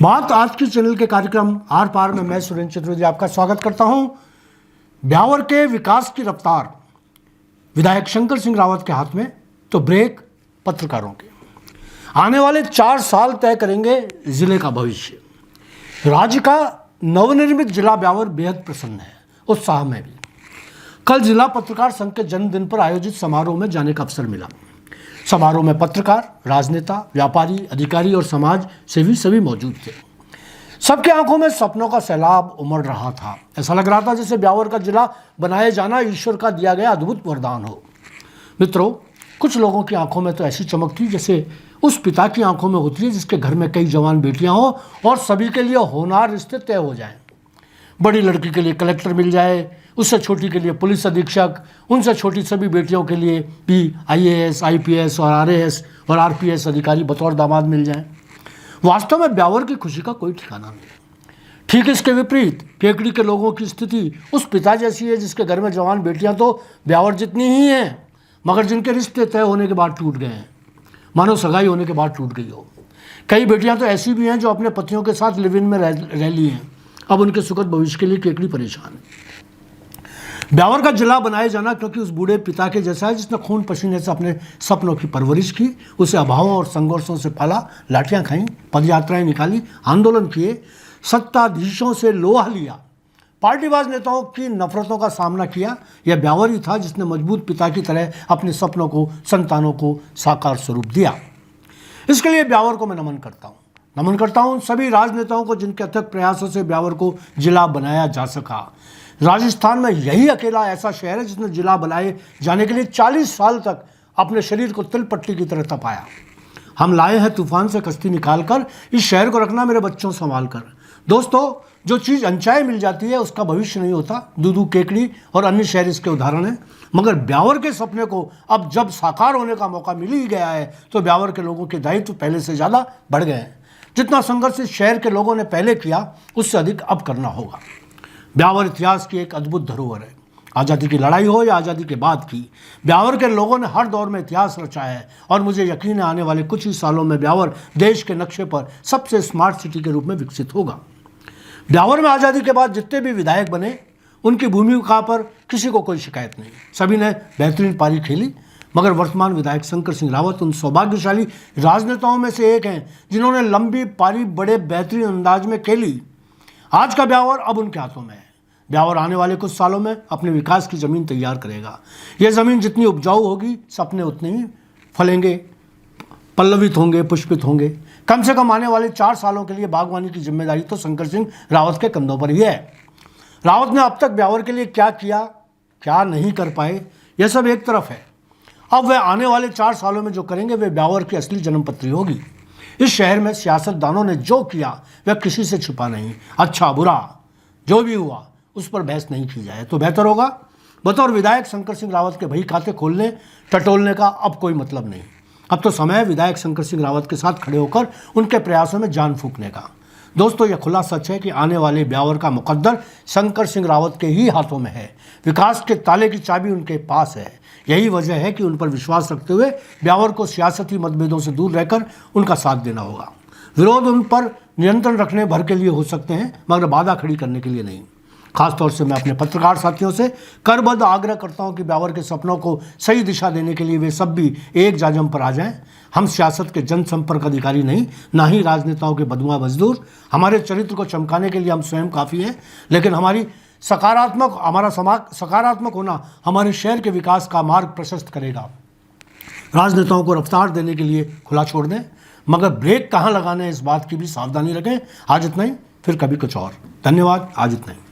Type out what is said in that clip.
बात आज की चैनल के कार्यक्रम आर पार में मैं सुरेंद्र चतुर्वेदी आपका स्वागत करता हूं। ब्यावर के विकास की रफ्तार विधायक शंकर सिंह रावत के हाथ में, तो ब्रेक पत्रकारों के। आने वाले 4 साल तय करेंगे जिले का भविष्य। राज्य का नवनिर्मित जिला ब्यावर बेहद प्रसन्न है, उत्साह में भी। कल जिला पत्रकार संघ के जन्मदिन पर आयोजित समारोह में जाने का अवसर मिला। समारोह में पत्रकार, राजनेता, व्यापारी, अधिकारी और समाज सेवी सभी मौजूद थे। सबके आंखों में सपनों का सैलाब उमड़ रहा था। ऐसा लग रहा था जैसे ब्यावर का जिला बनाए जाना ईश्वर का दिया गया अद्भुत वरदान हो। मित्रों, कुछ लोगों की आंखों में तो ऐसी चमक थी जैसे उस पिता की आंखों में होती है जिसके घर में कई जवान बेटियां हो और सभी के लिए होनहार रिश्ते तय हो जाएं। बड़ी लड़की के लिए कलेक्टर मिल जाए, उससे छोटी के लिए पुलिस अधीक्षक, उनसे छोटी सभी बेटियों के लिए भी IAS, IPS और RAS और RPS अधिकारी बतौर दामाद मिल जाएं। वास्तव में ब्यावर की खुशी का कोई ठिकाना नहीं। ठीक इसके विपरीत केकड़ी के लोगों की स्थिति उस पिता जैसी है जिसके घर में जवान बेटियां तो ब्यावर जितनी ही हैं, मगर जिनके रिश्ते तय होने के बाद टूट गए हैं, मानो सगाई होने के बाद टूट गई हो। कई बेटियां तो ऐसी भी हैं जो अपने पतियों के साथ लिव इन में रह ली हैं। अब उनके सुखद भविष्य के लिए केकड़ी परेशान है। ब्यावर का जिला बनाए जाना क्योंकि उस बूढ़े पिता के जैसा है जिसने खून पसीने से अपने सपनों की परवरिश की, उसे अभावों और संघर्षों से पाला, लाठियां खाई, पदयात्राएं निकाली, आंदोलन किए, सत्ताधीशों से लोहा लिया, पार्टीबाज नेताओं की नफरतों का सामना किया। यह ब्यावर ही था जिसने मजबूत पिता की तरह अपने सपनों को, संतानों को साकार स्वरूप दिया। इसके लिए ब्यावर को मैं नमन करता हूं उन सभी राजनेताओं को जिनके अथक प्रयासों से ब्यावर को जिला बनाया जा सका। राजस्थान में यही अकेला ऐसा शहर है जिसने जिला बनाए जाने के लिए 40 साल तक अपने शरीर को तिल पट्टी की तरह तपाया। हम लाए हैं तूफान से कश्ती निकालकर, इस शहर को रखना मेरे बच्चों संभाल कर। दोस्तों, जो चीज़ अनचाहे मिल जाती है उसका भविष्य नहीं होता। दूदू, केकड़ी और अन्य शहर इसके उदाहरण हैं। मगर ब्यावर के सपने को अब जब साकार होने का मौका मिल ही गया है तो ब्यावर के लोगों के दायित्व पहले से ज़्यादा बढ़ गए हैं। जितना संघर्ष इस शहर के लोगों ने पहले किया उससे अधिक अब करना होगा। ब्यावर इतिहास की एक अद्भुत धरोहर है। आज़ादी की लड़ाई हो या आज़ादी के बाद की, ब्यावर के लोगों ने हर दौर में इतिहास रचा है और मुझे यकीन है आने वाले कुछ ही सालों में ब्यावर देश के नक्शे पर सबसे स्मार्ट सिटी के रूप में विकसित होगा। ब्यावर में आज़ादी के बाद जितने भी विधायक बने उनकी भूमिका पर किसी को कोई शिकायत नहीं। सभी ने बेहतरीन पारी खेली। मगर वर्तमान विधायक शंकर सिंह रावत उन सौभाग्यशाली राजनेताओं में से एक हैं जिन्होंने लंबी पारी बड़े बेहतरीन अंदाज में खेली। आज का ब्यावर अब उनके हाथों में है। ब्यावर आने वाले कुछ सालों में अपने विकास की ज़मीन तैयार करेगा। यह ज़मीन जितनी उपजाऊ होगी सपने उतने ही फलेंगे, पल्लवित होंगे, पुष्पित होंगे। कम से कम आने वाले 4 सालों के लिए बागवानी की जिम्मेदारी तो शंकर सिंह रावत के कंधों पर ही है। रावत ने अब तक ब्यावर के लिए क्या किया, क्या नहीं कर पाए, यह सब एक तरफ है। अब वह आने वाले 4 सालों में जो करेंगे वे ब्यावर की असली जन्मपत्री होगी। इस शहर में सियासतदानों ने जो किया वह किसी से छुपा नहीं। अच्छा बुरा जो भी हुआ उस पर बहस नहीं की जाए तो बेहतर होगा। बतौर विधायक शंकर सिंह रावत के बही खाते खोलने टटोलने का अब कोई मतलब नहीं। अब तो समय है विधायक शंकर सिंह रावत के साथ खड़े होकर उनके प्रयासों में जान फूंकने का। दोस्तों, यह खुला सच है कि आने वाले ब्यावर का मुकद्दर शंकर सिंह रावत के ही हाथों में है। विकास के ताले की चाबी उनके पास है। यही वजह है कि उन पर विश्वास रखते हुए ब्यावर को सियासती मतभेदों से दूर रहकर उनका साथ देना होगा। विरोध उन पर नियंत्रण रखने भर के लिए हो सकते हैं मगर बाधा खड़ी करने के लिए नहीं। खासतौर से मैं अपने पत्रकार साथियों से करबद्ध आग्रह करता हूं कि ब्यावर के सपनों को सही दिशा देने के लिए वे सब भी एक जाजम पर आ जाएं। हम सियासत के जनसंपर्क अधिकारी नहीं, ना ही राजनेताओं के बदुआ मजदूर। हमारे चरित्र को चमकाने के लिए हम स्वयं काफ़ी हैं, लेकिन हमारा सकारात्मक होना हमारे शहर के विकास का मार्ग प्रशस्त करेगा। राजनेताओं को रफ्तार देने के लिए खुला छोड़ दें, मगर ब्रेक कहाँ लगाना है इस बात की भी सावधानी रखें। आज इतना ही, फिर कभी कुछ और। धन्यवाद। आज इतना ही।